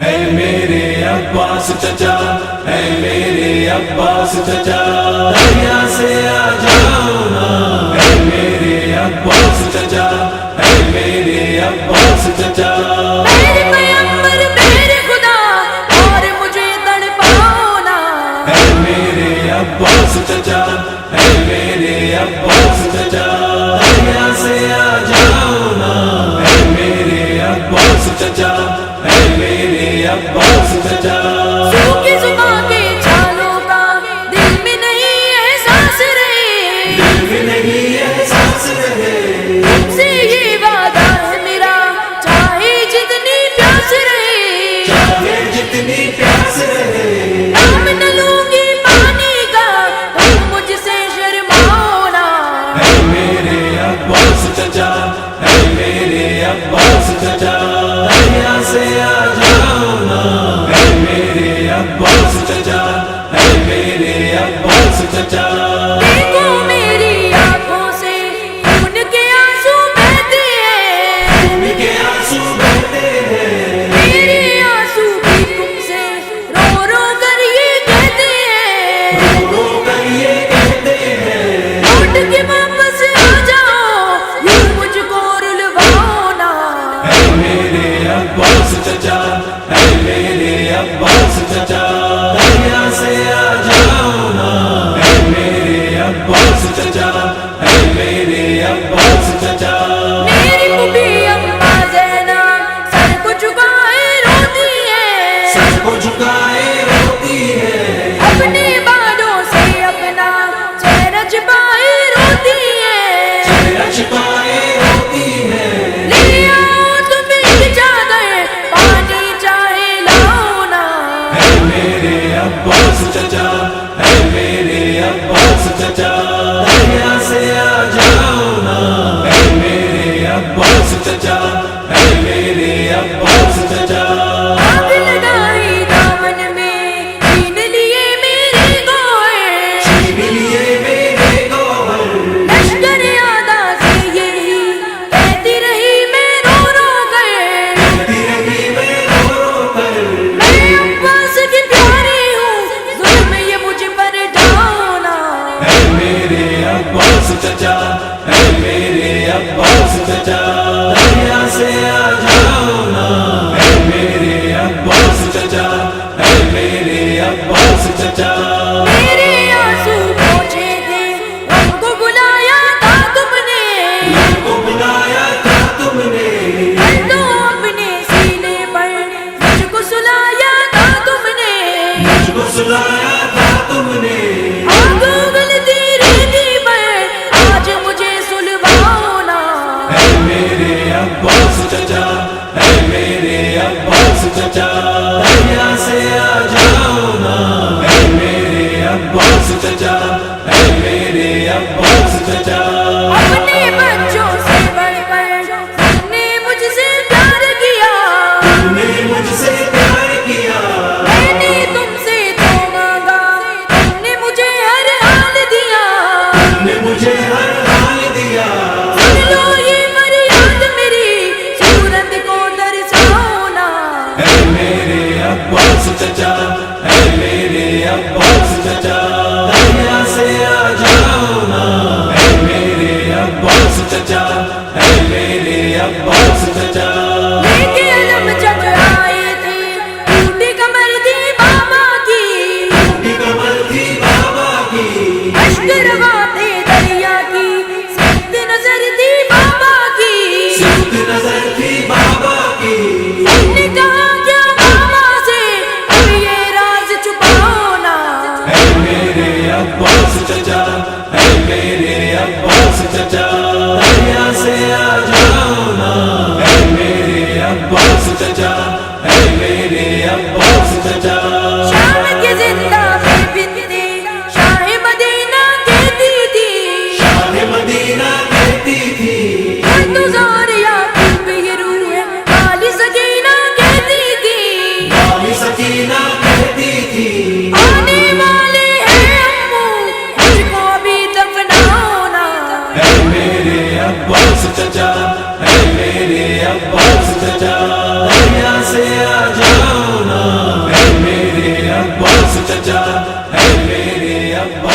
اے میرے عباس چچا، اے میرے عباس چچا، دریا سے آ جاؤ نا، اے میرے عباس چچا، اے میرے عباس چچا، میرے پیغمبر میرے خدا اور مجھے تڑپاؤ نا، اے میرے عباس چچا، اے میرے عباس چچا، دریا سے آ جاؤ نا، اے میرے عباس چچا، اے میرے عباس چچا، سوکھی زبان کے چھالوں کا دل میں نہیں احساس رہے، دل میں نہیں احساس رہے، تم سے یہ وعدہ ہے میرا چاہے جتنی پیاس رہے، چاہے جتنی پیاس رہے، نام نہ لوں گی پانی کا تم مجھ سے شرماؤ نا، اے میرے عباس چچا، اے میرے عباس چچا، دریا سے آ جاؤ نا، اے میرے عباس چچا، اے میرے عباس چچا، دیکھو میری آنکھوں سے خون کے آنسو بہتے ہیں، خون کے آنسو بہتے ہیں، میرے آنسو بھی تم سے رو رو کر یہ کہتے ہیں، رو کر یہ کہتے ہیں، لوٹ کے واپس آ جاؤ یوں مجھ کو رلواؤ نا، اے میرے عباس چچا، اے میرے عباس چچا، دریا سے آ جاؤ نا، اے میرے عباس چچا، اے میرے عباس چچا، میری پھوپھی اماں زینب سر کو جھکائے روتی ہے، سر کو جھکائے روتی ہے، اپنے بالوں سے اپنا چہرہ چھپائے روتی ہے، چہرہ چھپائے روتی ہے، لے آؤ تم ایک چادر پانی چاہے لاؤ نا، اے میرے عباس چچا، اے میرے عباس چچا، دریا سے آ جاؤ نا، اے میرے عباس چچا، اے میرے عباس چچا، آگ لگائی دامن میں چھین لیے میرے گوہر، چھین لیے میرے گوہر، لشکر آدھا سے یہی کہتی رہی میں رو رو کر، کہتی رہی میں رو رو کر، میں عباس کی پیاری ہوں ظلم یہ مجھ پر ڈھاؤ نا، اے میرے عباس چچا، اے میرے عباس چچا، دریا سے آ جاؤ نا، اے میرے عباس چچا، اے میرے عباس چچا، میرے آنسو پوچھے تھے ہم کو بلایا تھا تم نے، ہم کو بلایا تھا تم نے، تو اپنے سینے پر مجھ کو سلایا تھا تم نے، مجھ کو سلایا تھا تم نے، آگ اگلتی ریتی پر آج مجھے سلواؤ نا، اے میرے عباس چچا، اے میرے عباس چچا، دریا سے آ جاؤ نا، اے میرے عباس چچا، اے میرے عباس چچا، اپنے بچوں سے بڑھ کر تم نے مجھ سے پیار کیا، تم نے مجھ سے پیار کیا، میں نے تم سے جو مانگا تم نے مجھے ہر حال دیا، تم نے مجھے ہر حال دیا، سن لو یہ فریاد میری صورت کو درساؤ نا، اے میرے عباس چچا، اے میرے عباس چچا، دریا سے آ جاؤ نا، اے میرے عباس چچا، اے میرے عباس چچا، لے کے علم جب آئے تھے ٹوٹی کمر تھی بابا کی، ٹوٹی کمر تھی بابا کی، اشک روا تھے دریا کی سخت نظر تھی بابا کی، سخت نظر تھی بابا کی، ہم نے کہا کیا بابا سے اب یہ راز چھپاؤ نا، اے میرے عباس چچا، اے میرے عباس چچا، دریا سے آ جاؤ نا، اے میرے عباس چچا، اے میرے عباس چچا، شام کے زندہ بے بنتے شاہ مدینہ کہتی تھی، شاہ مدینہ کہتی تھی، انتظار یعقوب یہ روح والی سکینہ کہتی تھی، والی سکینہ کہتی تھی، آنے والے ہیں امو مجھ کو ابھی دفناؤ نا، اے میرے عباس چچا، اے میرے عباس چچا، دریا سے آ جاؤ چچا، اے میرے عباس